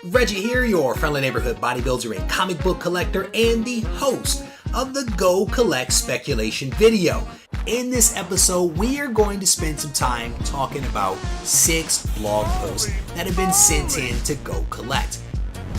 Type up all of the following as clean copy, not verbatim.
Reggie here, your friendly neighborhood bodybuilder and comic book collector and the host of the Go Collect Speculation video. In this episode, we are going to spend some time talking about 6 blog posts that have been sent in to Go Collect.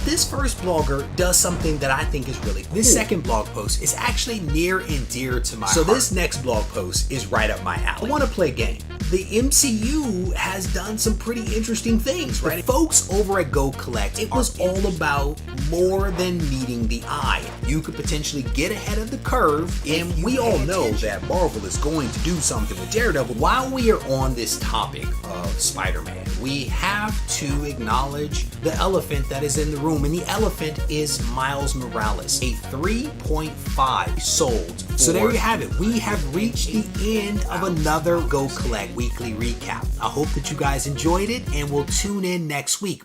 This first blogger does something that I think is really cool. This second blog post is actually near and dear to my heart. So this next blog post is right up my alley. I want to play a game. The MCU has done some pretty interesting things, right? The folks over at Go Collect, it was all about more than meeting the eye. You could potentially get ahead of the curve, and we all know that Marvel is going to do something with Daredevil. While we are on this topic of Spider-Man, we have to acknowledge the elephant that is in the room, and the elephant is Miles Morales, a 3.5 sold. So there you have it. We have reached the end of another Go Collect weekly recap. I hope that you guys enjoyed it, and we'll tune in next week.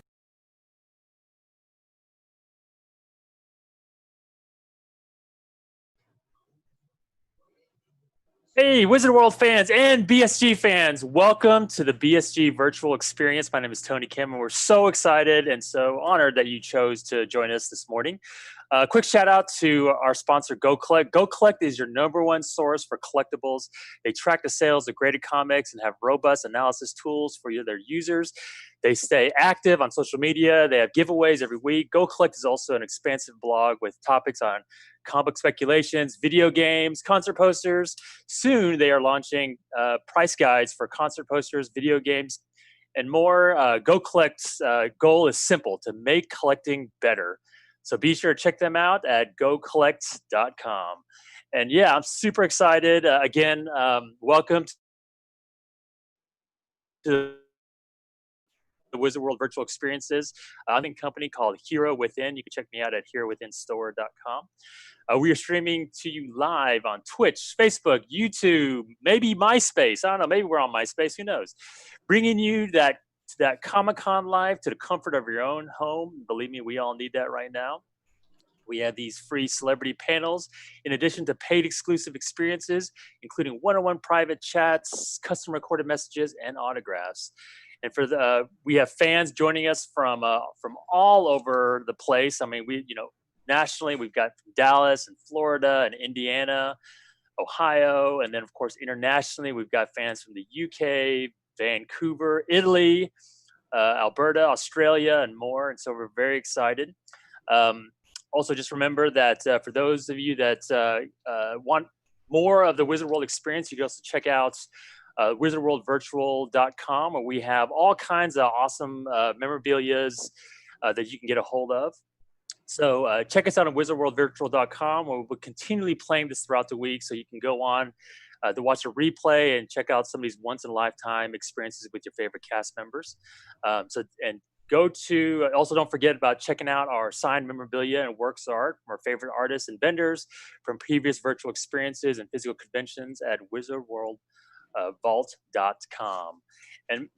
Hey, Wizard World fans and BSG fans, welcome to the BSG virtual experience. My name is Tony Kim, and we're so excited and so honored that you chose to join us this morning. Quick shout out to our sponsor, Go Collect. Go Collect is your #1 source for collectibles. They track the sales of graded comics and have robust analysis tools for their users. They stay active on social media. They have giveaways every week. Go Collect is also an expansive blog with topics on comic speculations, video games, concert posters. Soon they are launching price guides for concert posters, video games, and more. Go Collect's goal is simple: to make collecting better. So be sure to check them out at gocollect.com. And yeah, I'm super excited. Again, welcome to the Wizard World Virtual Experiences. I'm in a company called Hero Within. You can check me out at herowithinstore.com. We are streaming to you live on Twitch, Facebook, YouTube, maybe MySpace. I don't know, maybe we're on MySpace, who knows? Bringing you that Comic-Con live to the comfort of your own home. Believe me, we all need that right now. We have these free celebrity panels, in addition to paid exclusive experiences, including one-on-one private chats, custom recorded messages, and autographs. And we have fans joining us from all over the place. I mean, nationally, we've got Dallas and Florida and Indiana, Ohio, and then of course internationally, we've got fans from the UK, Vancouver, Italy, Alberta, Australia, and more. And so we're very excited. Also, just remember that for those of you that want more of the Wizard World experience, you can also check out wizardworldvirtual.com, where we have all kinds of awesome memorabilias that you can get a hold of. So check us out on wizardworldvirtual.com, where we're continually playing this throughout the week, so you can go on to watch a replay and check out some of these once-in-a-lifetime experiences with your favorite cast members. Also don't forget about checking out our signed memorabilia and works of art from our favorite artists and vendors from previous virtual experiences and physical conventions at wizardworldvault.com. And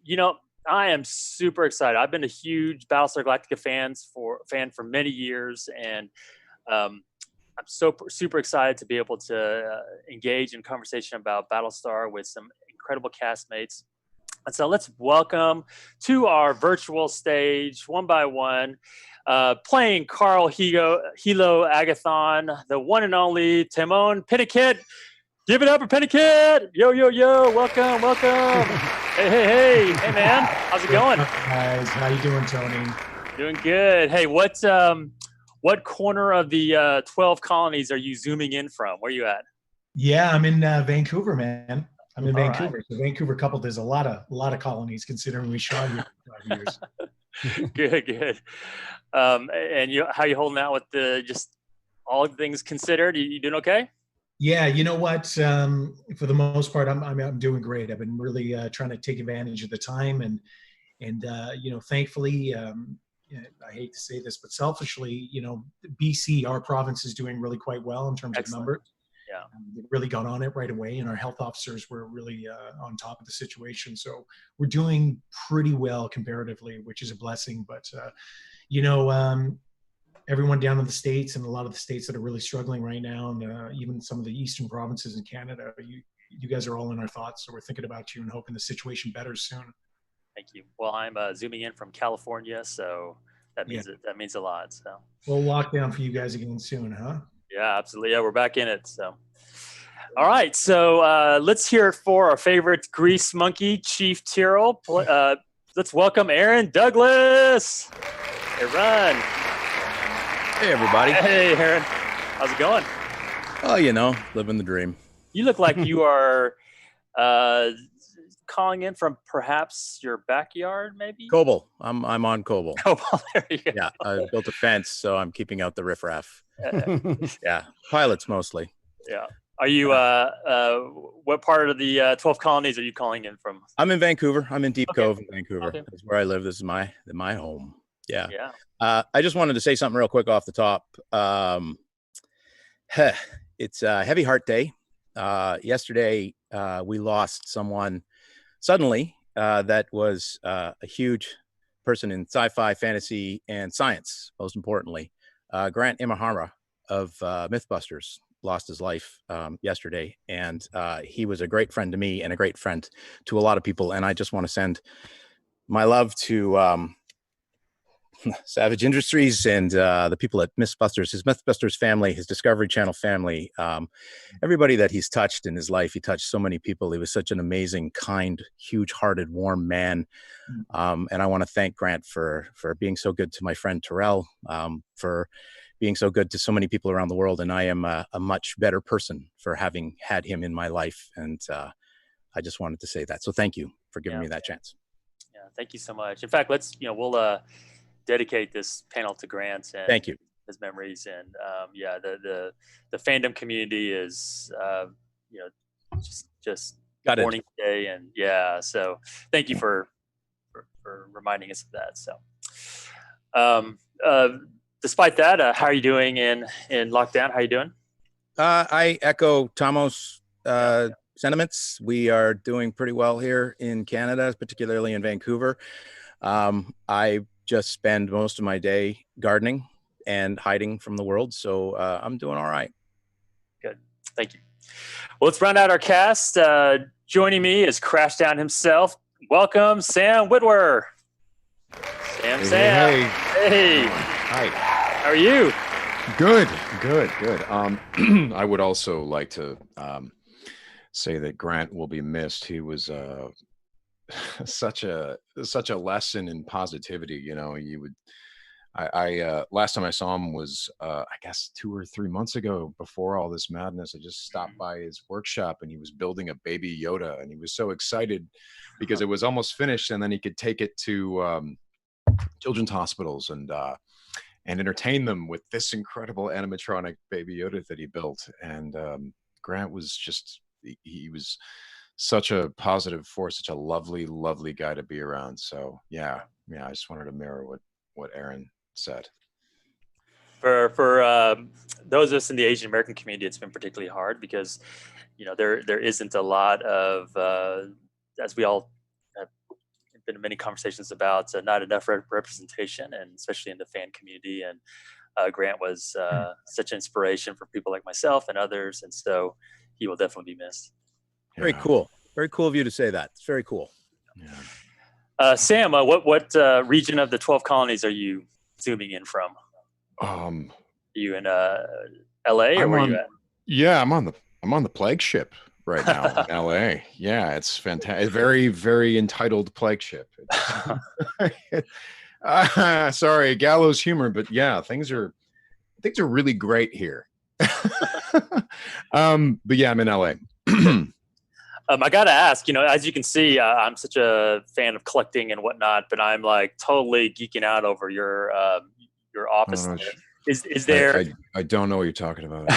I am super excited. I've been a huge Battlestar Galactica fan for many years, and I'm super excited to be able to engage in conversation about Battlestar with some incredible castmates. And so let's welcome to our virtual stage, one by one, playing Carl Hilo Agathon, the one and only Timon Pennicott. Give it up for Pennicott! Yo, yo, yo! Welcome. Hey, man! How's it going? Guys, how you doing, Tony? Doing good. Hey, what corner of the 12 colonies are you zooming in from? Where are you at? Yeah, I'm in Vancouver, man. I'm in Vancouver. Right. So Vancouver coupled, there's a lot of colonies considering we shot here for 5 years. Good. And how you holding out with just all things considered? You doing okay? Yeah, you know what? For the most part, I'm doing great. I've been really trying to take advantage of the time, and thankfully, I hate to say this, but selfishly, BC, our province, is doing really quite well in terms Excellent. of numbers. Yeah, they really got on it right away, and our health officers were really on top of the situation. So we're doing pretty well comparatively, which is a blessing. But everyone down in the States, and a lot of the states that are really struggling right now, and even some of the eastern provinces in Canada, you guys are all in our thoughts. So we're thinking about you and hoping the situation betters soon. Thank you. Well, I'm zooming in from California, so that means a lot. So we'll lock down for you guys again soon, huh? yeah, absolutely. Yeah, we're back in it. So all right, so let's hear it for our favorite grease monkey, Chief Tyrrell. Let's welcome Aaron Douglas. Hey, Ron. Hey, everybody. Hey, Aaron. How's it going? Oh, living the dream. You look like you are calling in from perhaps your backyard, maybe? Coble. I'm on Coble. Coble, there you go. Yeah, I built a fence, so I'm keeping out the riffraff. Yeah, pilots mostly. Yeah. Are you, what part of the 12 colonies are you calling in from? I'm in Vancouver. I'm in Deep Okay. Cove in Vancouver. Okay. That's where I live. This is my home. Yeah. Yeah. I just wanted to say something real quick off the top. It's a heavy heart day. Yesterday, we lost someone suddenly that was a huge person in sci-fi, fantasy, and science, most importantly. Grant Imahara of Mythbusters lost his life yesterday, and he was a great friend to me and a great friend to a lot of people. And I just want to send my love to Savage Industries and the people at Mythbusters, his Mythbusters family, his Discovery Channel family, everybody that he's touched in his life. He touched so many people. He was such an amazing, kind, huge-hearted, warm man. And I want to thank Grant for being so good to my friend Terrell, for being so good to so many people around the world. And I am a much better person for having had him in my life. And I just wanted to say that. So thank you for giving me that chance. Yeah, thank you so much. In fact, we'll dedicate this panel to Grant and thank you. His memories. And the fandom community is just got mourning today. And so thank you for reminding us of that. So despite that, how are you doing in lockdown? How are you doing? I echo Tomo's sentiments. We are doing pretty well here in Canada, particularly in Vancouver. I just spend most of my day gardening and hiding from the world. So I'm doing all right. Good. Thank you. Well, let's round out our cast. Joining me is Crashdown himself. Welcome, Sam Whitwer. Sam. Hey. Hi. How are you? Good. I would also like to say that Grant will be missed. He was such a lesson in positivity. I last time I saw him was I guess 2 or 3 months ago, before all this madness. I just stopped by his workshop and he was building a baby Yoda, and he was so excited because it was almost finished, and then he could take it to children's hospitals and entertain them with this incredible animatronic baby Yoda that he built. And Grant was he was such a positive force, such a lovely guy to be around. So yeah, I just wanted to mirror what Aaron said. For those of us in the Asian American community, it's been particularly hard because there isn't a lot of as we all have been in many conversations about, not enough representation, and especially in the fan community. And Grant was such an inspiration for people like myself and others, and so he will definitely be missed. Very cool. Very cool of you to say that. It's very cool. Yeah. Sam, what region of the 12 colonies are you zooming in from? Are you in LA, or where are you at? Yeah, I'm on the plague ship right now in LA. Yeah, it's fantastic. Very, very entitled plague ship. Sorry, gallows humor, but yeah, things are really great here. But yeah, I'm in LA. I got to ask, as you can see, I'm such a fan of collecting and whatnot, but I'm like totally geeking out over your office. Is there? I don't know what you're talking about.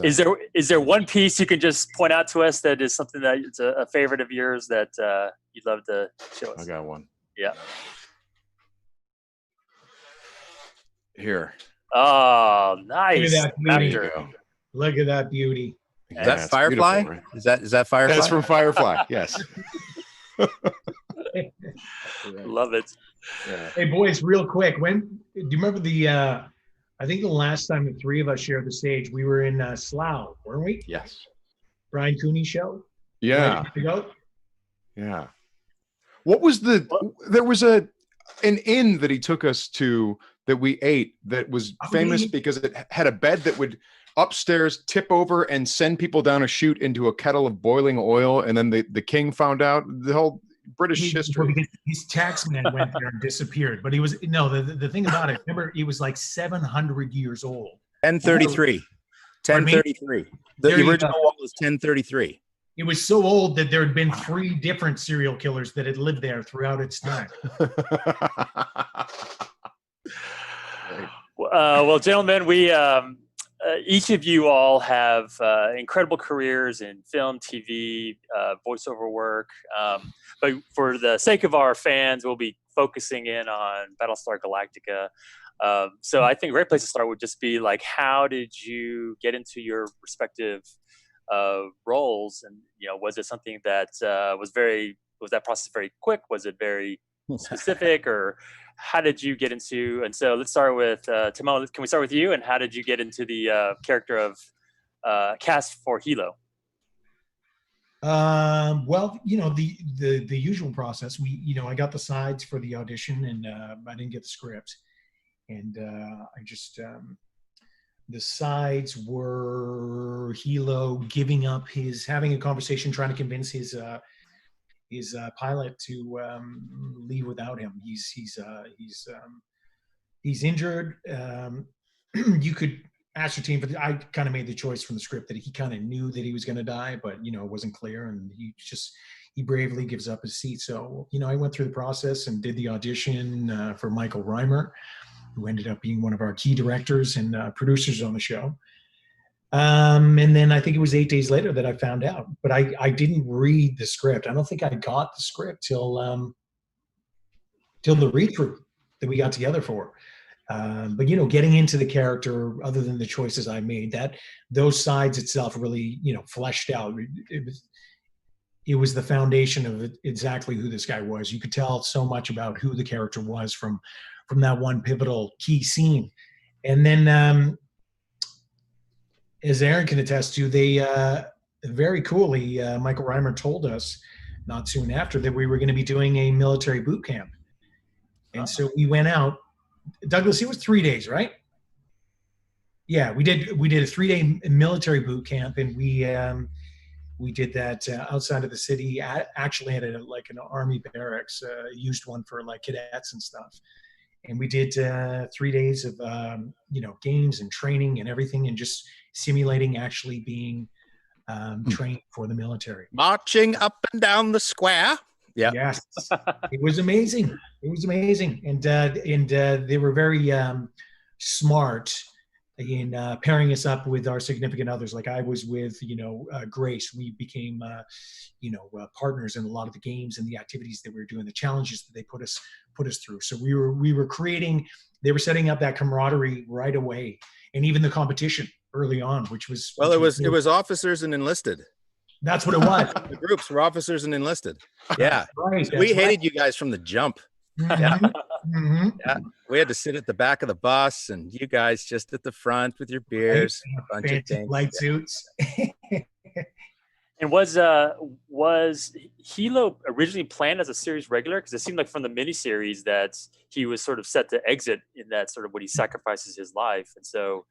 Is there one piece you can just point out to us that is something that is a favorite of yours that you'd love to show us? I got one. Yeah. Here. Oh, nice. Look at that beauty. Look at that beauty. Is that Firefly? Right? Is that Firefly? That's from Firefly. Yes. Love it. Yeah. Hey boys, real quick, do you remember I think the last time the three of us shared the stage, we were in Slough, weren't we? Yes. Brian Cooney show? Yeah. Yeah. What was there was an inn that he took us to that we ate that was famous because it had a bed that would upstairs tip over and send people down a chute into a kettle of boiling oil, and then the king found out. The whole British history. Because his taxman went there and disappeared. But he was the thing about it. Remember, he was like 700 years old. 1033. 1033. The original one was 1033. It was so old that there had been 3 different serial killers that had lived there throughout its time. Well, gentlemen, we each of you all have incredible careers in film, TV, voiceover work. But for the sake of our fans, we'll be focusing in on Battlestar Galactica. So I think a great place to start would just be like, how did you get into your respective roles? And, was it something that was that process very quick? Was it very specific, or how did you get into? And so let's start with Timon. Can we start with you? And how did you get into the character of cast for Hilo? Well, the usual process. I got the sides for the audition, and I didn't get the script, and I just the sides were Hilo having a conversation, trying to convince his pilot to leave without him. He's injured. You could ascertain, but I kind of made the choice from the script that he kind of knew that he was going to die, but it wasn't clear, and he bravely gives up his seat. So I went through the process and did the audition for Michael Reimer, who ended up being one of our key directors and producers on the show. And then I think it was 8 days later that I found out, but I didn't read the script. I don't think I got the script till the read-through that we got together for. But getting into the character, other than the choices I made, those sides itself really, fleshed out. It was the foundation of exactly who this guy was. You could tell so much about who the character was from that one pivotal key scene. And then, as Aaron can attest to, they very coolly, Michael Reimer told us not soon after that we were going to be doing a military boot camp. And so we went out. Douglas, it was 3 days, right? Yeah, we did a 3-day military boot camp, and we did that outside of the city, actually at an army barracks, used one for like cadets and stuff. And we did 3 days of games and training and everything, and just simulating actually being trained for the military. Marching up and down the square. Yeah. Yes, it was amazing. It was amazing, and they were very smart in pairing us up with our significant others. Like I was with Grace. We became partners in a lot of the games and the activities that we were doing, the challenges that they put us through. So we were creating. They were setting up that camaraderie right away, and even the competition early on, which was it was officers and enlisted. That's what it was. The groups were officers and enlisted. Yeah. Right, we hated you guys from the jump. Mm-hmm. Yeah. Mm-hmm. Yeah. We had to sit at the back of the bus, and you guys just at the front with your beers, a bunch of things. Light suits. And was Hilo originally planned as a series regular? Because it seemed like from the miniseries that he was sort of set to exit in that sort of when he sacrifices his life. And so,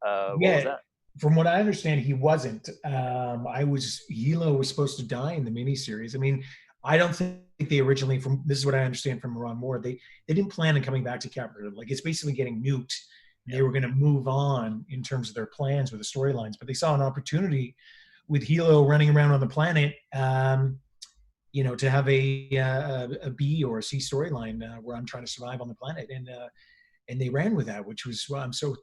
what was that? From what I understand, he wasn't. Hilo was supposed to die in the miniseries. I mean, I don't think they originally, this is what I understand from Ron Moore, they didn't plan on coming back to Capricorn. Like, it's basically getting nuked. They were going to move on in terms of their plans with the storylines, but they saw an opportunity with Hilo running around on the planet, to have a B or a C storyline where I'm trying to survive on the planet, and they ran with that, which was I'm so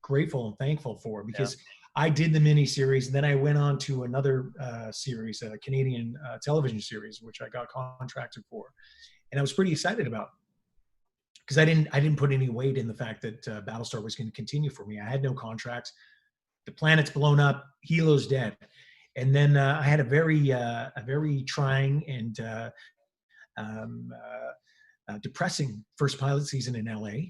grateful and thankful for, because I did the mini series, and then I went on to another series, a Canadian television series, which I got contracted for, and I was pretty excited about, because I didn't put any weight in the fact that Battlestar was going to continue for me. I had no contracts. The planet's blown up. Hilo's dead, and then I had a very trying and depressing first pilot season in LA.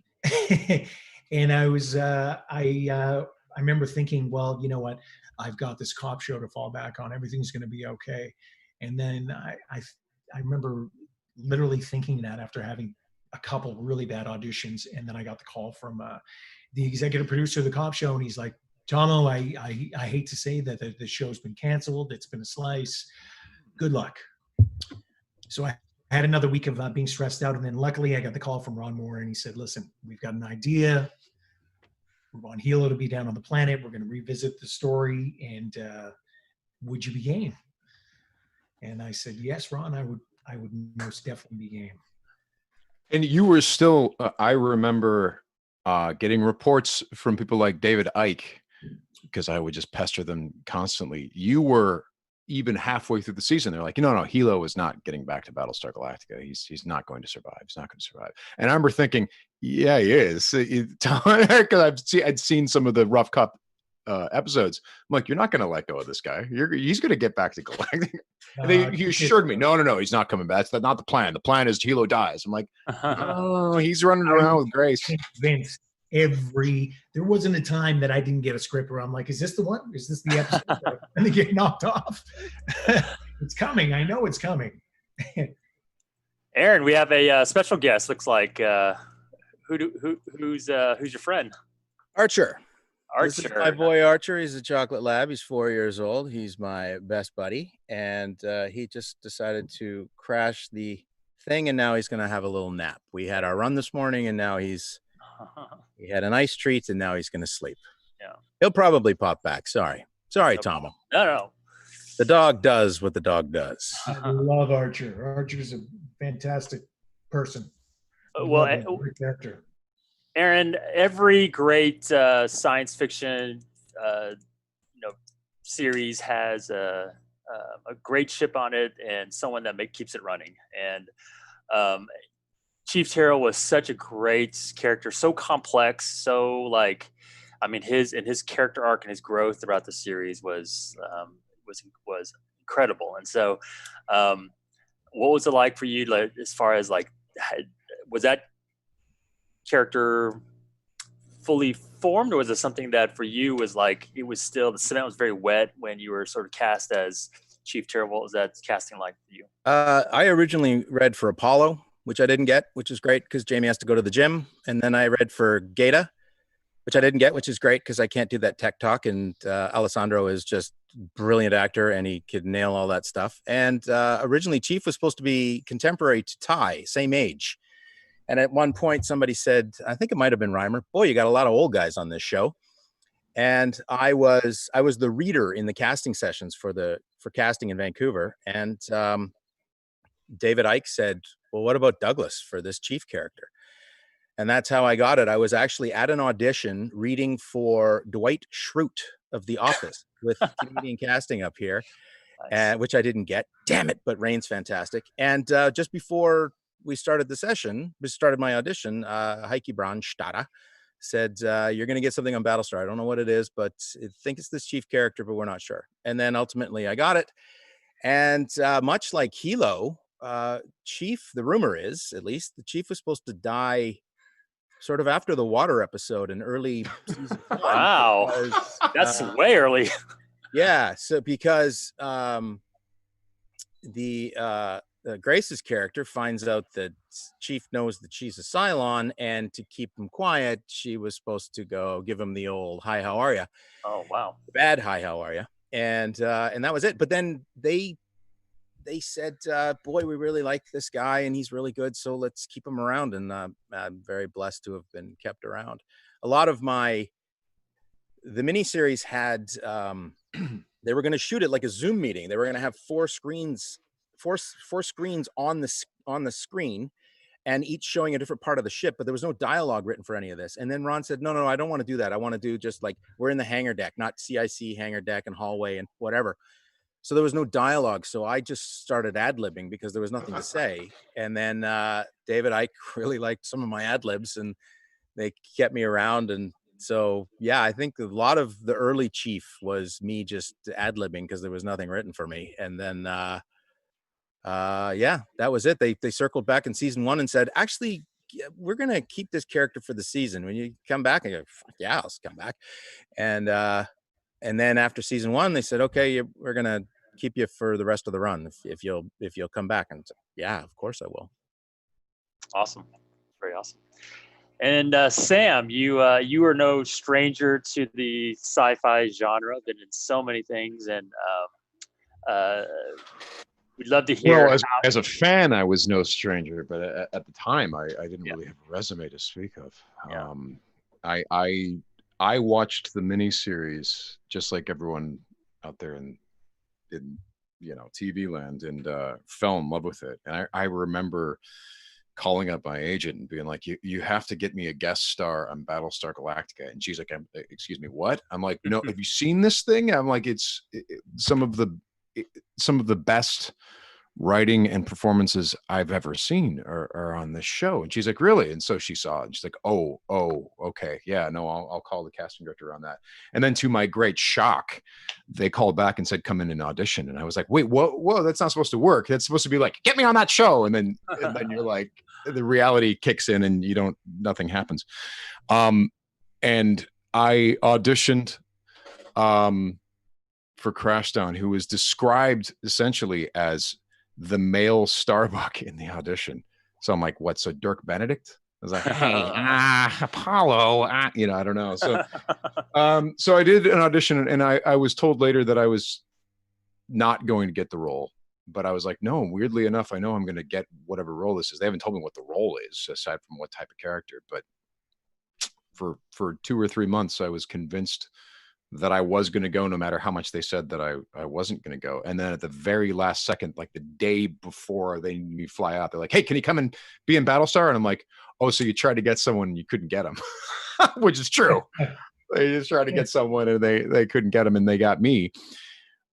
And I was, I remember thinking, well, you know what? I've got this cop show to fall back on. Everything's going to be okay. And then I remember literally thinking that after having a couple really bad auditions, and then I got the call from the executive producer of the cop show, and he's like, Tomo, I hate to say that the show's been canceled. It's been a slice. Good luck. So I had another week of being stressed out, and then luckily I got the call from Ron Moore, and he said, listen, we've got an idea. We want Hilo to be down on the planet. We're going to revisit the story, and would you be game? And I said, yes, Ron, I would most definitely be game. And you were still, I remember getting reports from people like David Icke, because I would just pester them constantly. You were even halfway through the season. They're like, no, Hilo is not getting back to Battlestar Galactica. He's not going to survive. He's not going to survive. And I remember thinking, yeah, he is. Because I'd seen some of the Rough Cut episodes. I'm like, you're not going to let go of this guy. He's going to get back to Galactica. And he assured me, no, he's not coming back. That's not the plan. The plan is Hilo dies. I'm like, oh, he's running around with Grace. Convinced there wasn't a time that I didn't get a script where I'm like, is this the one? Is this the episode? And they get knocked off. It's coming. I know it's coming. Aaron, we have a special guest. Looks like who's your friend? Archer. Archer. This is my boy Archer. He's a chocolate lab. He's 4 years old. He's my best buddy, and he just decided to crash the thing, and now he's going to have a little nap. We had our run this morning, and now he had a nice treat, and now he's going to sleep. Yeah. He'll probably pop back. Sorry, Tomo. No. The dog does what the dog does. I love Archer. Archer's a fantastic person. Great character. Aaron, every great science fiction series has a great ship on it and someone that keeps it running. And Chief Taro was such a great character, so complex, so his character arc and his growth throughout the series was incredible. And so, what was it like for you, like, as far as like, was that character fully formed, or was it something that for you was like, it was still, the cement was very wet when you were sort of cast as Chief Taro? What was that casting like for you? I originally read for Apollo, which I didn't get, which is great because Jamie has to go to the gym. And then I read for Gata, which I didn't get, which is great because I can't do that tech talk. And Alessandro is just brilliant actor and he could nail all that stuff. And originally Chief was supposed to be contemporary to Ty, same age. And at one point somebody said, I think it might've been Reimer, boy, you got a lot of old guys on this show. And I was the reader in the casting sessions for casting in Vancouver. And David Icke said, well, what about Douglas for this Chief character? And that's how I got it. I was actually at an audition reading for Dwight Schrute of The Office with Canadian casting up here, nice. Which I didn't get. Damn it, but Rain's fantastic. And just before we started my audition, Heike Brandstadter said, you're going to get something on Battlestar. I don't know what it is, but I think it's this Chief character, but we're not sure. And then ultimately I got it. And much like Hilo, Chief, the rumor is, at least, the Chief was supposed to die sort of after the water episode in early season 1. Wow. Because, that's way early. Yeah. So because Grace's character finds out that Chief knows that she's a Cylon, and to keep him quiet, she was supposed to go give him the old "Hi, how are ya?" Oh, wow. The bad "Hi, how are ya?" And that was it. But then they said, boy, we really like this guy and he's really good, so let's keep him around. And I'm very blessed to have been kept around. A lot of the miniseries had, they were going to shoot it like a Zoom meeting. They were going to have four screens on the screen, and each showing a different part of the ship, but there was no dialogue written for any of this. And then Ron said, no, I don't want to do that. I want to do just like, we're in the hangar deck, not CIC hangar deck and hallway and whatever. So there was no dialogue. So I just started ad-libbing because there was nothing to say. And then David Icke really liked some of my ad-libs and they kept me around. And so, yeah, I think a lot of the early Chief was me just ad-libbing because there was nothing written for me. And then, yeah, that was it. They circled back in season 1 and said, actually, we're going to keep this character for the season. When you come back, I go, fuck yeah, I'll come back. And then after season 1, they said, okay, we're going to keep you for the rest of the run if you'll come back. And yeah, of course I will. Awesome. very awesome. And Sam, you are no stranger to the sci-fi genre. Been in so many things, and we'd love to hear. Well, as a fan, I was no stranger, but at the time, I didn't really have a resume to speak of. Yeah. I watched the miniseries just like everyone out there in TV land, and fell in love with it. And I remember calling up my agent and being like, you have to get me a guest star on Battlestar Galactica. And she's like, excuse me, what? I'm like, no, have you seen this thing? I'm like, it's some of the best writing and performances I've ever seen are on this show. And she's like, really? And so she saw it, and she's like, oh, okay. Yeah, no, I'll call the casting director on that. And then to my great shock, they called back and said, come in and audition. And I was like, wait, whoa, that's not supposed to work. That's supposed to be like, get me on that show. And then you're like, the reality kicks in and nothing happens. And I auditioned for Crashdown, who was described essentially as the male Starbuck in the audition. So I'm like, what? So Dirk Benedict? I was like, hey, Apollo, I don't know. So, so I did an audition, and I was told later that I was not going to get the role, but I was like, no, weirdly enough, I know I'm going to get whatever role this is. They haven't told me what the role is aside from what type of character, but for 2 or 3 months, I was convinced that I was going to go, no matter how much they said that I wasn't going to go. And then at the very last second, like the day before they need me fly out, they're like, hey, can you come and be in Battlestar? And I'm like, oh, so you tried to get someone and you couldn't get them, which is true. They just tried to get someone and they couldn't get them, and they got me.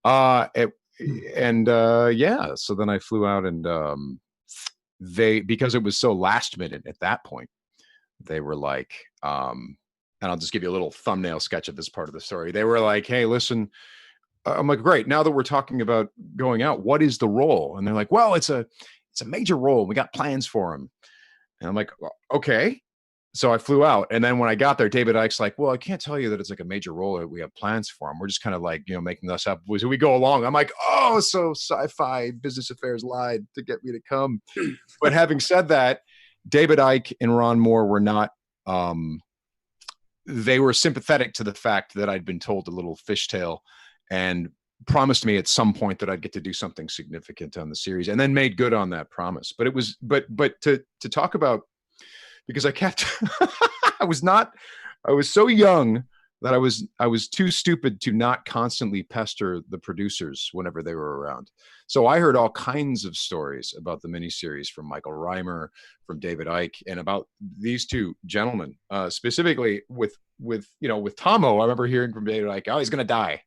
So then I flew out, and because it was so last minute at that point, they were like, and I'll just give you a little thumbnail sketch of this part of the story. They were like, hey, listen, I'm like, great. Now that we're talking about going out, what is the role? And they're like, well, it's a major role. We got plans for him. And I'm like, well, okay. So I flew out. And then when I got there, David Icke's like, well, I can't tell you that it's like a major role that we have plans for him. We're just kind of like, making this up as we go along. I'm like, oh, so Sci-Fi Business Affairs lied to get me to come. But having said that, David Icke and Ron Moore were not, they were sympathetic to the fact that I'd been told a little fishtail, and promised me at some point that I'd get to do something significant on the series, and then made good on that promise. But it was, but to talk about, because I kept, I was so young that I was too stupid to not constantly pester the producers whenever they were around. So I heard all kinds of stories about the miniseries from Michael Reimer, from David Icke, and about these two gentlemen, specifically with Tomo. I remember hearing from David Icke, oh, he's going to die.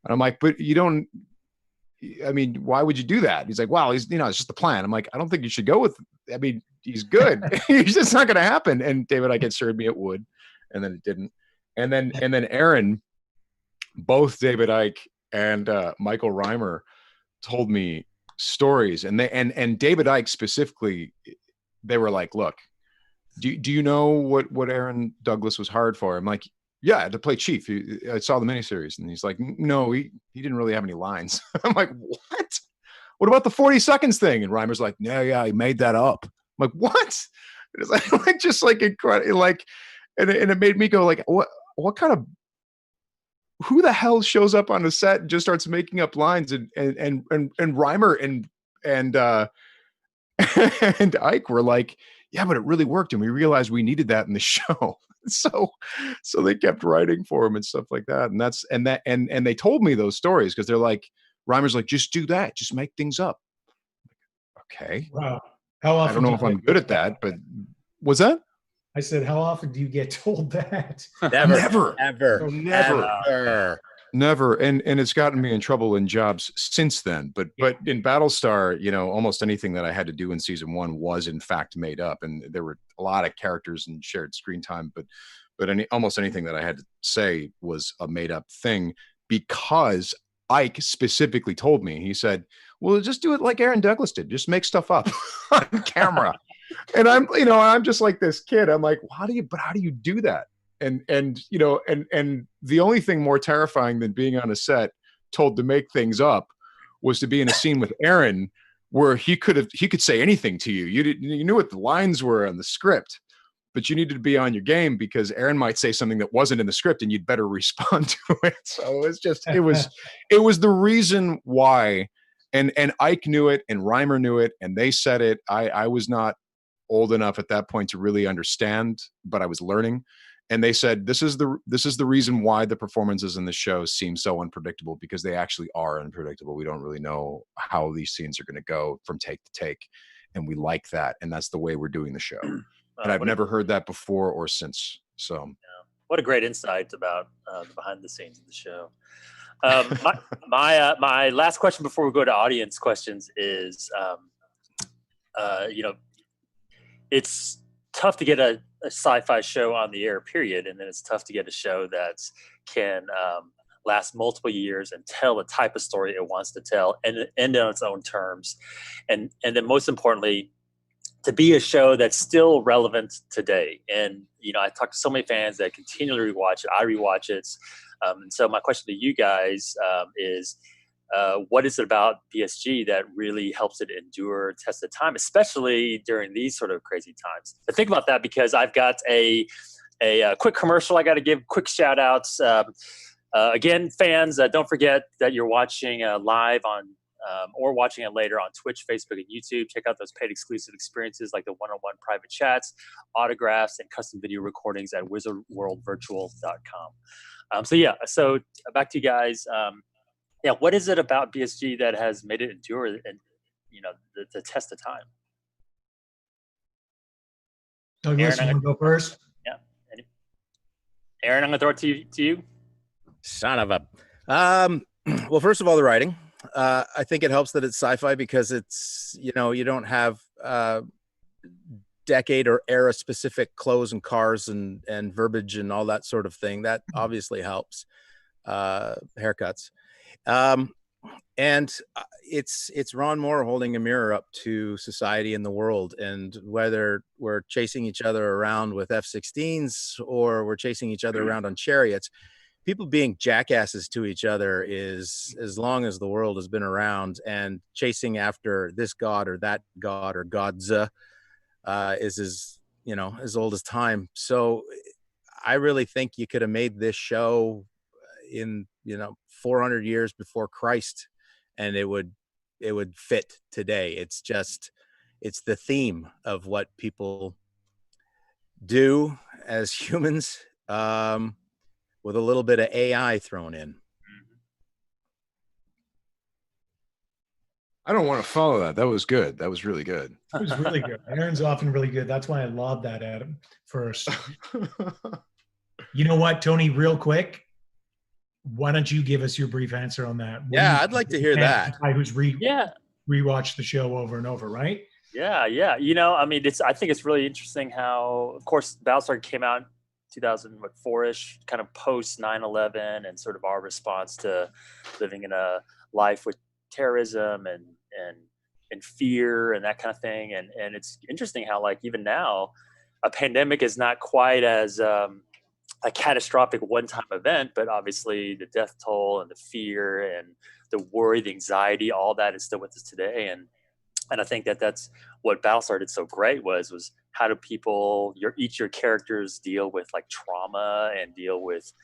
And I'm like, but why would you do that? He's like, well, it's just the plan. I'm like, I don't think you should go with, he's good. He's just not going to happen. And David Icke assured me it would, and then it didn't. And then Aaron, both David Icke and Michael Reimer told me stories, and David Icke specifically, they were like, look, do you know what Aaron Douglas was hired for? I'm like, yeah, to play Chief. I saw the miniseries. And he's like, no, he didn't really have any lines. I'm like, what? What about the 40 seconds thing? And Reimer's like, yeah, he made that up. I'm like, what? It's like just like incredible, like, and it made me go like, what kind of, who the hell shows up on the set and just starts making up lines? And Reimer and Icke were like, yeah, but it really worked, and we realized we needed that in the show. So they kept writing for him and stuff like that. And they told me those stories because they're like, Reimer's like, just do that, just make things up. Okay. Wow. How often? I don't know if I'm good at that, but was that? I said, how often do you get told that? Never. And it's gotten me in trouble in jobs since then. But in Battlestar, almost anything that I had to do in season 1 was in fact made up. And there were a lot of characters and shared screen time, but almost anything that I had to say was a made up thing, because Icke specifically told me, he said, well, just do it like Aaron Douglas did. Just make stuff up on camera. And I'm just like this kid. I'm like, how do you do that? And the only thing more terrifying than being on a set told to make things up was to be in a scene with Aaron where he could say anything to you. You knew what the lines were on the script, but you needed to be on your game because Aaron might say something that wasn't in the script and you'd better respond to it. So it was the reason why. And Ike knew it and Reimer knew it and they said it. I was not old enough at that point to really understand, but I was learning. And they said, this is the reason why the performances in the show seem so unpredictable, because they actually are unpredictable. We don't really know how these scenes are going to go from take to take. And we like that. And that's the way we're doing the show. And I've never heard that before or since. So what a great insight about the behind the scenes of the show. My last question before we go to audience questions is, it's tough to get a sci-fi show on the air, period, and then it's tough to get a show that can last multiple years and tell the type of story it wants to tell and end on its own terms, and then most importantly, to be a show that's still relevant today. And I talk to so many fans that continually rewatch it. I rewatch it, and so my question to you guys is, what is it about BSG that really helps it endure test of time, especially during these sort of crazy times? But think about that, because I've got a quick commercial I got to give, quick shout outs. Again, fans, don't forget that you're watching live on or watching it later on Twitch, Facebook, and YouTube. Check out those paid exclusive experiences like the one-on-one private chats, autographs, and custom video recordings at wizardworldvirtual.com. So back to you guys. What is it about BSG that has made it endure and the test of time? Douglas, you want to go first? Yeah, Aaron, I'm going to throw it to you. Son of a. Well, first of all, the writing. I think it helps that it's sci-fi because it's you don't have decade or era specific clothes and cars and verbiage and all that sort of thing. That obviously helps. Haircuts. And it's Ron Moore holding a mirror up to society and the world, and whether we're chasing each other around with F-16s or we're chasing each other around on chariots, people being jackasses to each other is, as long as the world has been around, and chasing after this god or that god or gods is as old as time. So I really think you could have made this show in 400 years before Christ and it would fit today. It's the theme of what people do as humans, with a little bit of AI thrown in. I don't want to follow that. That was good. That was really good. It was really good. Aaron's often really good. That's why I lobbed that at him first. You know what, Tony, real quick, why don't you give us your brief answer on that? I'd like to hear that. Guy who's rewatched the show over and over, right? Yeah. I think it's really interesting how, of course, Battlestar came out in 2004-ish, kind of post 9/11, and sort of our response to living in a life with terrorism and fear and that kind of thing. And it's interesting how, like, even now, a pandemic is not quite as a catastrophic one-time event, but obviously the death toll and the fear and the worry, the anxiety, all that is still with us today. And I think that's what Battlestar did so great was how do people, your characters deal with like trauma and deal with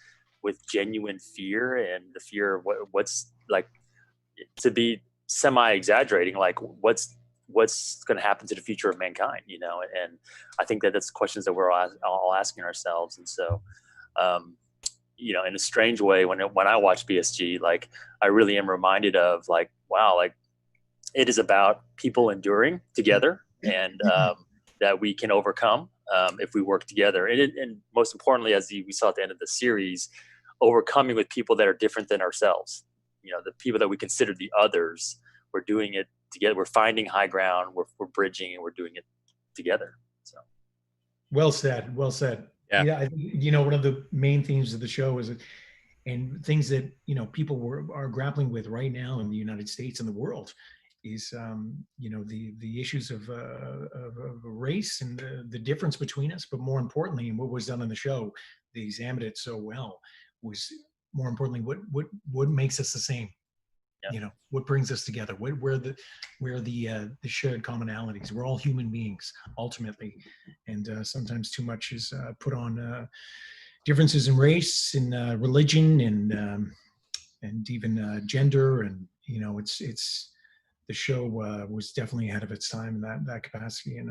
genuine fear, and the fear of what's like, to be semi-exaggerating, like what's going to happen to the future of mankind, and I think that's questions that we're all asking ourselves. And so, in a strange way, when I watch BSG, like, I really am reminded of, like, wow, like, it is about people enduring together, and that we can overcome if we work together. And most importantly, as we saw at the end of the series, overcoming with people that are different than ourselves. The people that we consider the others, we're doing it together. We're finding high ground. We're bridging, and we're doing it together. So, well said. Well said. Yeah. I think, one of the main themes of the show is, and things that people are grappling with right now in the United States and the world, is the issues of race and the difference between us. But more importantly, and what was done in the show, they examined it so well, was more importantly what makes us the same. you know, what brings us together, where the shared commonalities. We're all human beings ultimately, and sometimes too much is put on differences in race, in religion, and even gender. And you know, it's the show was definitely ahead of its time in that capacity. And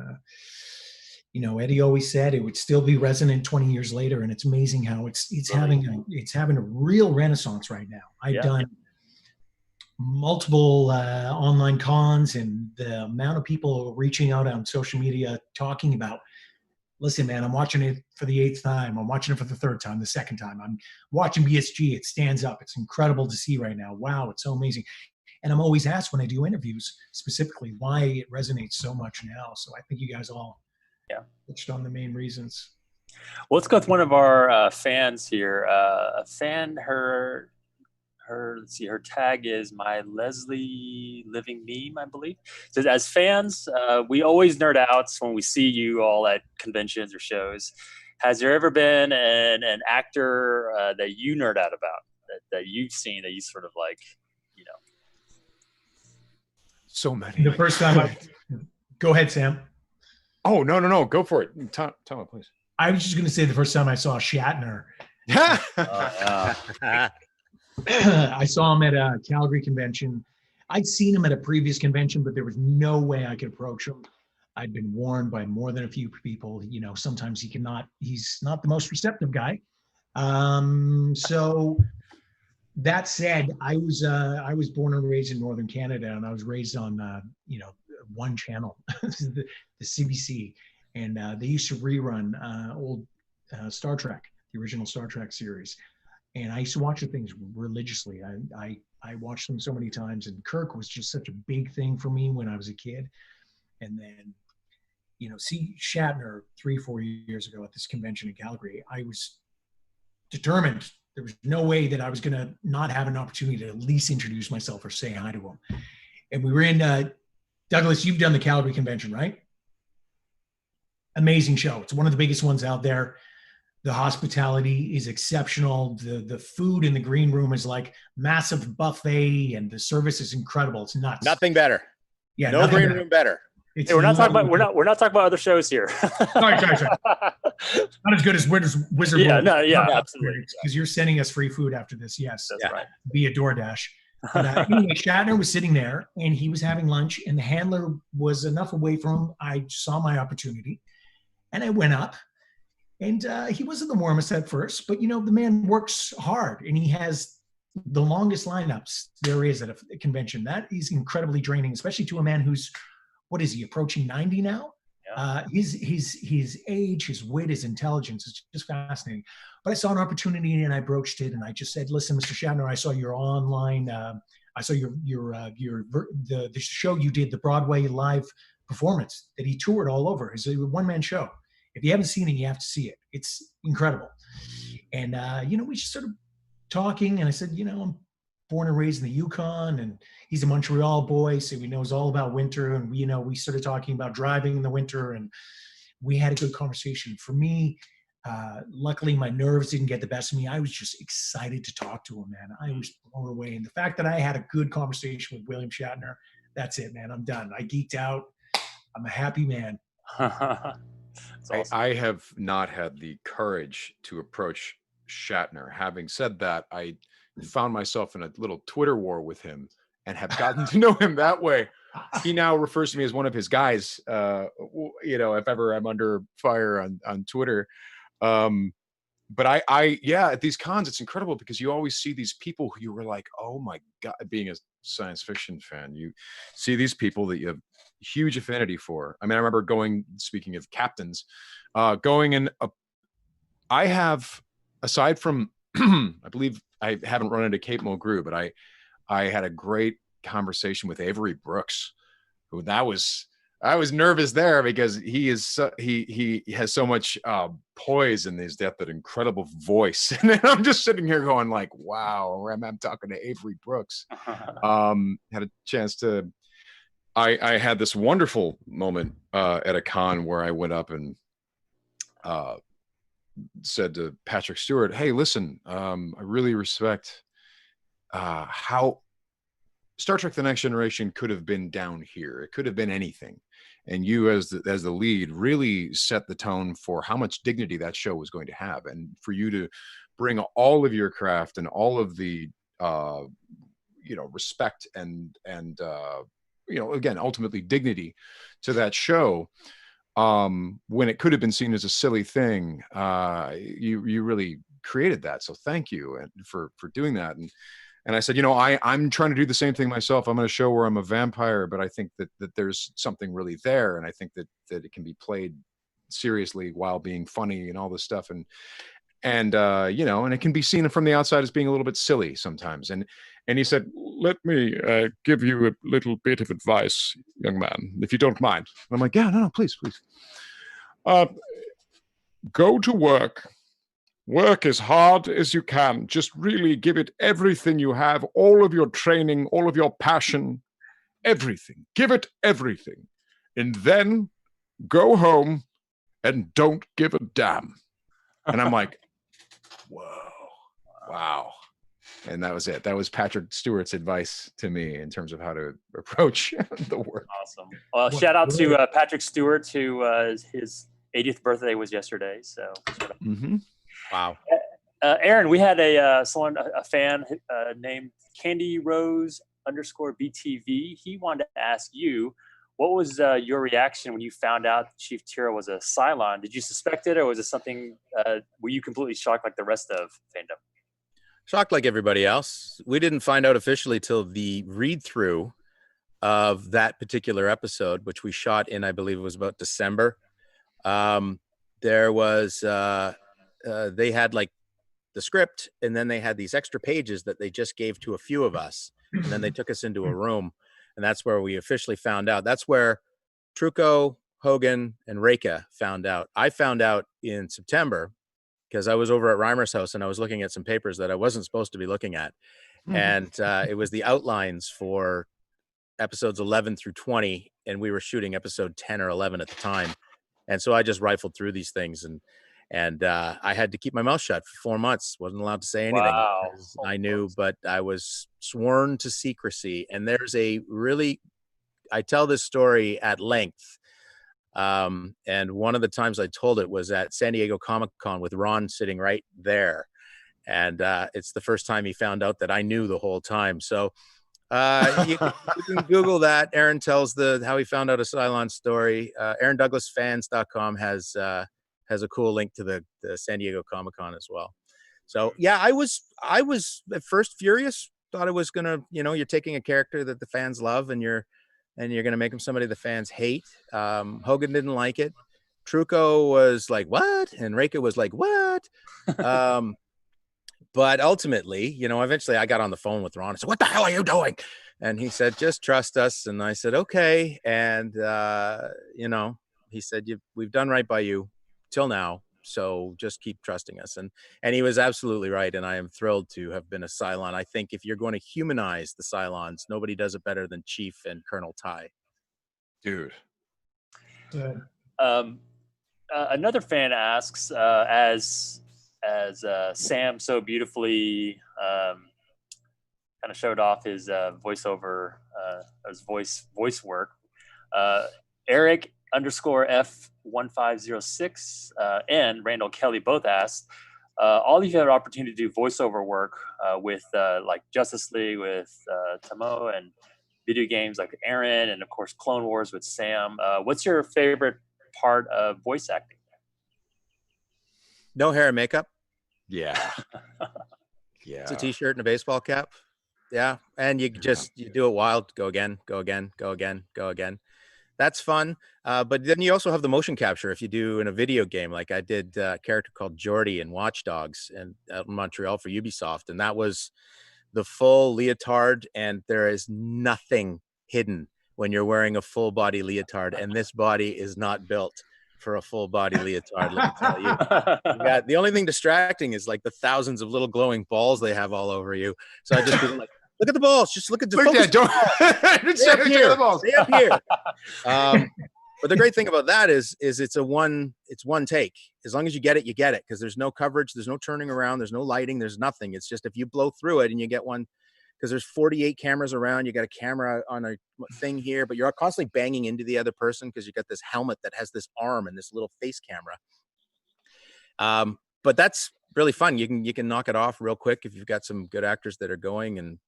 you know, Eddie always said it would still be resonant 20 years later, and it's amazing how it's Really? having a real renaissance right now. I've Yeah. done multiple online cons, and the amount of people reaching out on social media talking about, listen, man, I'm watching it for the 8th time. I'm watching it for the 3rd time, the 2nd time. I'm watching BSG. It stands up. It's incredible to see right now. Wow, it's so amazing. And I'm always asked when I do interviews specifically why it resonates so much now. So I think you guys all touched on the main reasons. Well, let's go with one of our fans here. A fan, let's see, her tag is my Leslie Living Meme, I believe. Says, as fans, we always nerd out when we see you all at conventions or shows. Has there ever been an actor that you nerd out about, that you've seen, that you sort of like, you know? So many. The first time go ahead, Sam. Oh, no. Go for it. Tell me, please. I was just going to say the first time I saw Shatner. I saw him at a Calgary convention. I'd seen him at a previous convention, but there was no way I could approach him. I'd been warned by more than a few people, you know, sometimes he's not the most receptive guy. So that said, I was born and raised in Northern Canada, and I was raised on, you know, one channel, the CBC. And they used to rerun old Star Trek, the original Star Trek series. And I used to watch the things religiously. I watched them so many times, and Kirk was just such a big thing for me when I was a kid. And then, you know, see Shatner 3-4 years ago at this convention in Calgary, I was determined. There was no way that I was going to not have an opportunity to at least introduce myself or say hi to him. And we were in, Douglas, you've done the Calgary convention, right? Amazing show. It's one of the biggest ones out there. The hospitality is exceptional. The food in the green room is like massive buffet, and the service is incredible. It's nuts. Nothing better. Yeah, no green room better. Hey, we're not talking about other shows here. sorry. Not as good as Wizard World. Absolutely. Because you're sending us free food after this. Yes, that's right. Via DoorDash. But anyway, Shatner was sitting there, and he was having lunch, and the handler was enough away from him. I saw my opportunity, and I went up. And he wasn't the warmest at first, but, you know, the man works hard, and he has the longest lineups there is at a convention. That is incredibly draining, especially to a man who's, what is he, approaching 90 now? Yeah. His age, his wit, his intelligence is just fascinating. But I saw an opportunity, and I broached it, and I just said, listen, Mr. Shatner, I saw your online, I saw the show you did, the Broadway live performance that he toured all over. It's a one-man show. If you haven't seen it, you have to see it. It's incredible. And, you know, we just started talking, and I said, you know, I'm born and raised in the Yukon, and he's a Montreal boy, so he knows all about winter. And, you know, we started talking about driving in the winter, and we had a good conversation. For me, luckily, my nerves didn't get the best of me. I was just excited to talk to him, man. I was blown away. And the fact that I had a good conversation with William Shatner, that's it, man. I'm done. I geeked out. I'm a happy man. Awesome. I have not had the courage to approach Shatner. Having said that, I found myself in a little Twitter war with him and have gotten to know him that way. He now refers to me as one of his guys, you know, if ever I'm under fire on Twitter. But at these cons, it's incredible because you always see these people who you were like, oh my God, being a science fiction fan, you see these people that you have huge affinity for. I mean, I remember speaking of captains, going in, I have, aside from, I believe I haven't run into Kate Mulgrew, but I had a great conversation with Avery Brooks, who I was nervous there because he has so much poise and he's got that incredible voice. And then I'm just sitting here going like, wow, I'm talking to Avery Brooks. Had a chance to, I had this wonderful moment at a con where I went up and said to Patrick Stewart, hey, listen, I really respect how Star Trek: The Next Generation could have been down here. It could have been anything. And you, as the lead, really set the tone for how much dignity that show was going to have, and for you to bring all of your craft and all of the respect and again, ultimately dignity to that show, when it could have been seen as a silly thing. You really created that, so thank you and for doing that. And I said, I'm trying to do the same thing myself. I'm going to show where I'm a vampire, but I think that there's something really there, and I think that it can be played seriously while being funny and all this stuff, and it can be seen from the outside as being a little bit silly sometimes. And he said, "Let me give you a little bit of advice, young man, if you don't mind." And I'm like, "Yeah, no, please. Go to work. Work as hard as you can. Just really give it everything you have, all of your training, all of your passion, everything. Give it everything. And then go home and don't give a damn." And I'm like, whoa, wow. And that was it. That was Patrick Stewart's advice to me in terms of how to approach the work. Awesome. Well, shout out to Patrick Stewart, who his 80th birthday was yesterday. So, Wow. Aaron, we had a fan named Candy Rose _BTV. He wanted to ask you, what was your reaction when you found out Chief Tira was a Cylon? Did you suspect it, or was it something? Were you completely shocked like the rest of fandom? Shocked like everybody else. We didn't find out officially till the read-through of that particular episode, which we shot in, I believe it was about December. There was they had like the script, and then they had these extra pages that they just gave to a few of us, and then they took us into a room, and that's where we officially found out. That's where Trucco, Hogan, and Reka found out. I found out in September because I was over at Reimer's house and I was looking at some papers that I wasn't supposed to be looking at, and it was the outlines for episodes 11 through 20, and we were shooting episode 10 or 11 at the time, and so I just rifled through these things, and I had to keep my mouth shut for 4 months. Wasn't allowed to say anything. Wow. I knew, but I was sworn to secrecy. And there's I tell this story at length. And one of the times I told it was at San Diego Comic-Con with Ron sitting right there. And it's the first time he found out that I knew the whole time. So you can Google that. Aaron tells how he found out a Cylon story. AaronDouglasFans.com has a cool link to the San Diego Comic-Con as well. So yeah, I was at first furious. Thought it was gonna, you're taking a character that the fans love and you're gonna make him somebody the fans hate. Hogan didn't like it. Trucco was like, what? And Reka was like, what? But ultimately, eventually I got on the phone with Ron and said, what the hell are you doing? And he said, just trust us. And I said, okay. And he said, we've done right by you till now, so just keep trusting us. And he was absolutely right, and I am thrilled to have been a Cylon. I think if you're going to humanize the Cylons, nobody does it better than Chief and Colonel Ty. Dude. Another fan asks, as Sam so beautifully kind of showed off his voiceover, his voice work, Eric _F1506 and Randall Kelly both asked, all of you had an opportunity to do voiceover work with like Justice League with Tomo, and video games like Aaron, and of course Clone Wars with Sam. What's your favorite part of voice acting? No hair and makeup. Yeah. Yeah. It's a t-shirt and a baseball cap. Yeah. And you do it wild. Go again. That's fun. But then you also have the motion capture if you do in a video game. Like I did a character called Jordy in Watch Dogs and out in Montreal for Ubisoft. And that was the full leotard. And there is nothing hidden when you're wearing a full body leotard. And this body is not built for a full body leotard, let me tell you. The only thing distracting is like the thousands of little glowing balls they have all over you. So I just be like, look at the balls. Just look at the focus. Stay up here. But the great thing about that is it's one take. As long as you get it, because there's no coverage, there's no turning around, there's no lighting, there's nothing. It's just if you blow through it and you get one because there's 48 cameras around. You got a camera on a thing here, but you're constantly banging into the other person because you got this helmet that has this arm and this little face camera. But that's really fun. You can knock it off real quick if you've got some good actors that are going.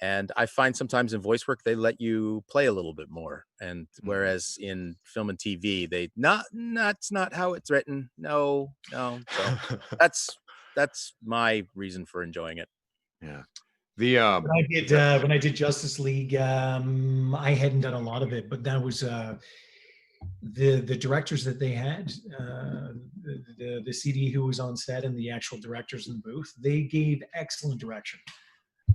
And I find sometimes in voice work, they let you play a little bit more. And whereas in film and TV, that's not how it's written. No. So that's my reason for enjoying it. Yeah. When I did Justice League, I hadn't done a lot of it, but that was the directors that they had, the CD who was on set and the actual directors in the booth. They gave excellent direction.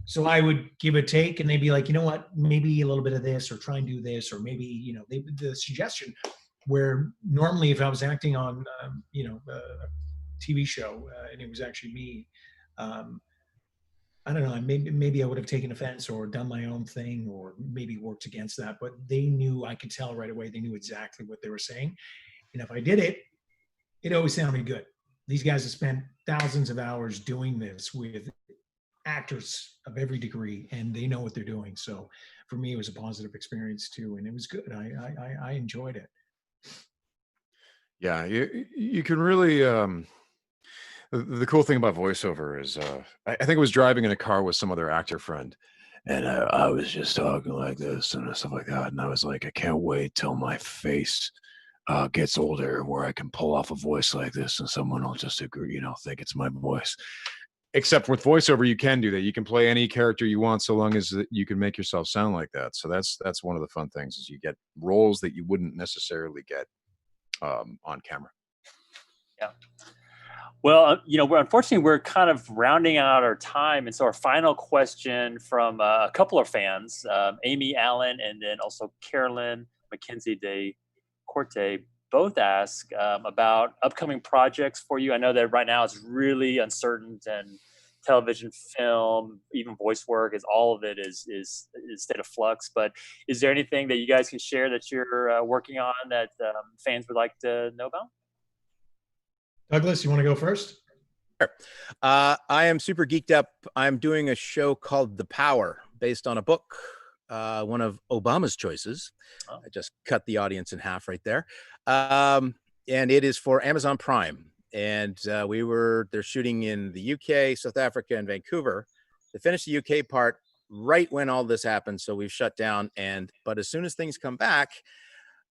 So I would give a take, and they'd be like, you know what, maybe a little bit of this, or try and do this, or maybe the suggestion. Where normally, if I was acting on a TV show and it was actually me. I don't know, maybe I would have taken offense or done my own thing or maybe worked against that, but they knew, I could tell right away, they knew exactly what they were saying. And if I did it, it always sounded good. These guys have spent thousands of hours doing this with actors of every degree, and they know what they're doing. So for me, it was a positive experience too, and it was good. I enjoyed it. Yeah, you can really the cool thing about voiceover is I think I was driving in a car with some other actor friend, and I was just talking like this and stuff like that, and I was like, I can't wait till my face gets older where I can pull off a voice like this and someone will just agree, think it's my voice. Except with voiceover, you can do that. You can play any character you want so long as you can make yourself sound like that. So that's one of the fun things, is you get roles that you wouldn't necessarily get on camera. Yeah. Well, we're kind of rounding out our time. And so our final question from a couple of fans, Amy Allen and then also Carolyn McKenzie de Corte, both ask about upcoming projects for you. I know that right now it's really uncertain, and television, film, even voice work, all of it is state of flux. But is there anything that you guys can share that you're working on that fans would like to know about? Douglas, you want to go first? Sure. I am super geeked up. I'm doing a show called The Power, based on a book, one of Obama's choices. Oh. I just cut the audience in half right there. And it is for Amazon Prime. And they're shooting in the UK, South Africa, and Vancouver. They finished the UK part right when all this happened, so we've shut down. But as soon as things come back,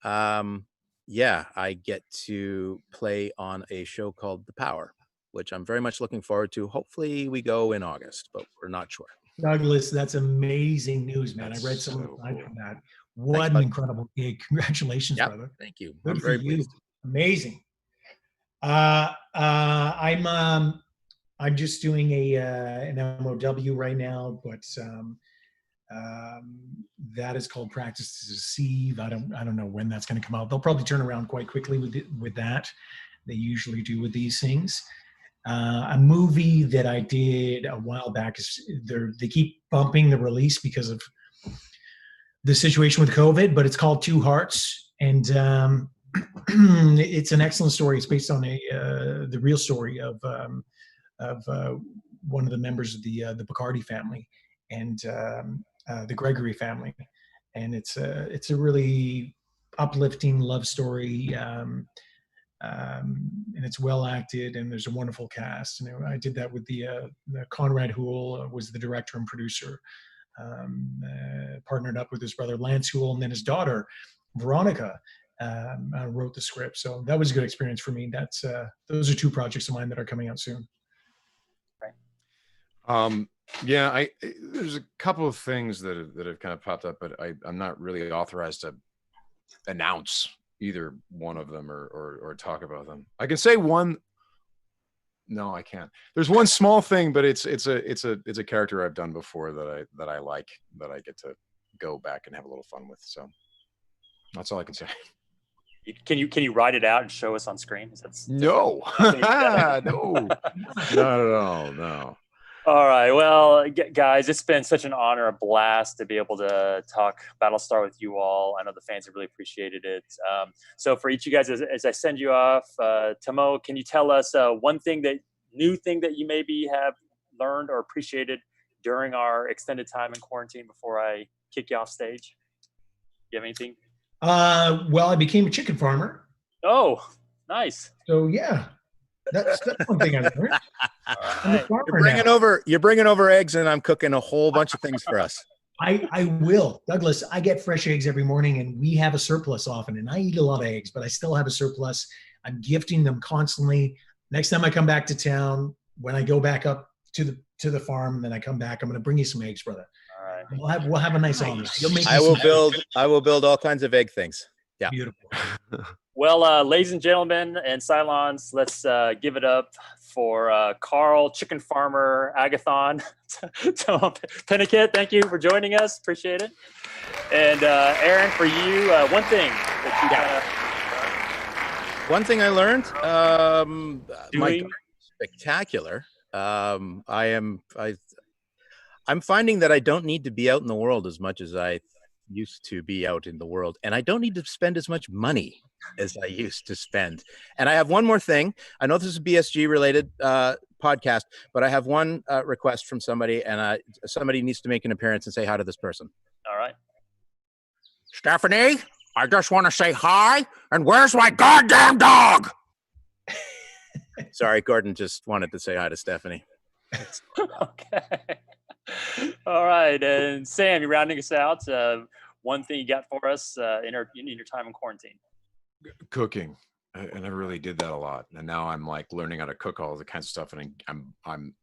I get to play on a show called The Power, which I'm very much looking forward to. Hopefully we go in August, but we're not sure. Douglas, that's amazing news, man. That's I read some so of the side cool. from that. What an incredible gig. Congratulations, brother. Thank you. Good I'm very for you. pleased. Amazing. I'm just doing an MOW right now, but that is called Practice to Deceive. I don't know when that's going to come out. They'll probably turn around quite quickly with that. They usually do with these things. A movie that I did a while back they keep bumping the release because of the situation with COVID, but it's called Two Hearts, and it's an excellent story. It's based on the real story of one of the members of the Bacardi family and the Gregory family, and it's a really uplifting love story, and it's well acted, and there's a wonderful cast. And I did that with the Conrad Houle was the director and producer, partnered up with his brother Lance Houle, and then his daughter Veronica wrote the script. So that was a good experience for me. Those are two projects of mine that are coming out soon. There's a couple of things that have kind of popped up, but I'm not really authorized to announce either one of them or talk about them. I can say one. No, I can't. There's one small thing, but it's a character I've done before that I like, that I get to go back and have a little fun with. So that's all I can say. Can you write it out and show us on screen? No, no, not at all. No. All right. Well, guys, it's been such an honor, a blast to be able to talk Battlestar with you all. I know the fans have really appreciated it. So for each of you guys, as I send you off, Tamo, can you tell us one new thing that you maybe have learned or appreciated during our extended time in quarantine before I kick you off stage? You have anything? Well, I became a chicken farmer. Oh, nice. So yeah, that's one thing I learned. I'm a Right. farmer now. You're bringing over eggs, and I'm cooking a whole bunch of things for us. I will, Douglas. I get fresh eggs every morning, and we have a surplus often. And I eat a lot of eggs, but I still have a surplus. I'm gifting them constantly. Next time I come back to town, when I go back up to the farm, and then I come back, I'm going to bring you some eggs, brother. All right. We'll have a nice omelet. You'll make I will build all kinds of egg things. Yeah. Beautiful. Well, ladies and gentlemen and Cylons, let's give it up for Carl, chicken farmer, Agathon, Tom Pennicott. Thank you for joining us. Appreciate it. And Aaron, for you, one thing that you One thing I learned, my doing. spectacular. I'm finding that I don't need to be out in the world as much as I used to be out in the world, and I don't need to spend as much money as I used to spend. And I have one more thing. I know this is a BSG related podcast, but I have one request from somebody, and somebody needs to make an appearance and say hi to this person. All right. Stephanie, I just want to say hi, and where's my goddamn dog? Sorry, Gordon just wanted to say hi to Stephanie. Okay. All right. And Sam, you're rounding us out. One thing you got for us in your time in quarantine? Cooking. And I really did that a lot. And now I'm like learning how to cook all the kinds of stuff. And I'm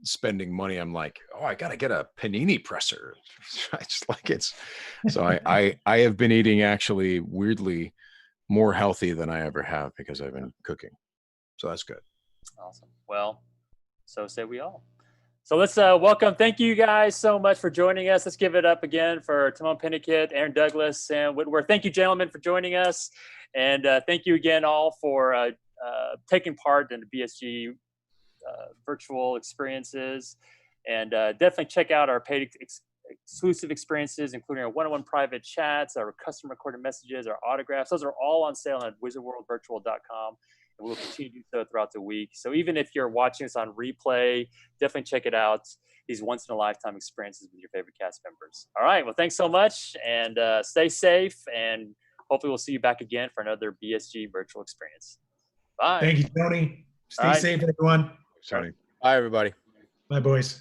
spending money. I'm like, oh, I got to get a panini presser. I just like it's. So I have been eating actually weirdly more healthy than I ever have because I've been cooking. So that's good. Awesome. Well, so say we all. So let's welcome. Thank you guys so much for joining us. Let's give it up again for Tom Pennicott, Aaron Douglas, Sam Whitworth. Thank you, gentlemen, for joining us. And thank you again all for taking part in the BSG virtual experiences. And definitely check out our paid exclusive experiences, including our one-on-one private chats, our custom recorded messages, our autographs. Those are all on sale at wizardworldvirtual.com. And we'll continue to do so throughout the week. So even if you're watching this on replay, definitely check it out. These once-in-a-lifetime experiences with your favorite cast members. All right. Well, thanks so much. And stay safe. And hopefully we'll see you back again for another BSG virtual experience. Bye. Thank you, Tony. Stay safe, everyone. Sorry. Bye, everybody. Bye, boys.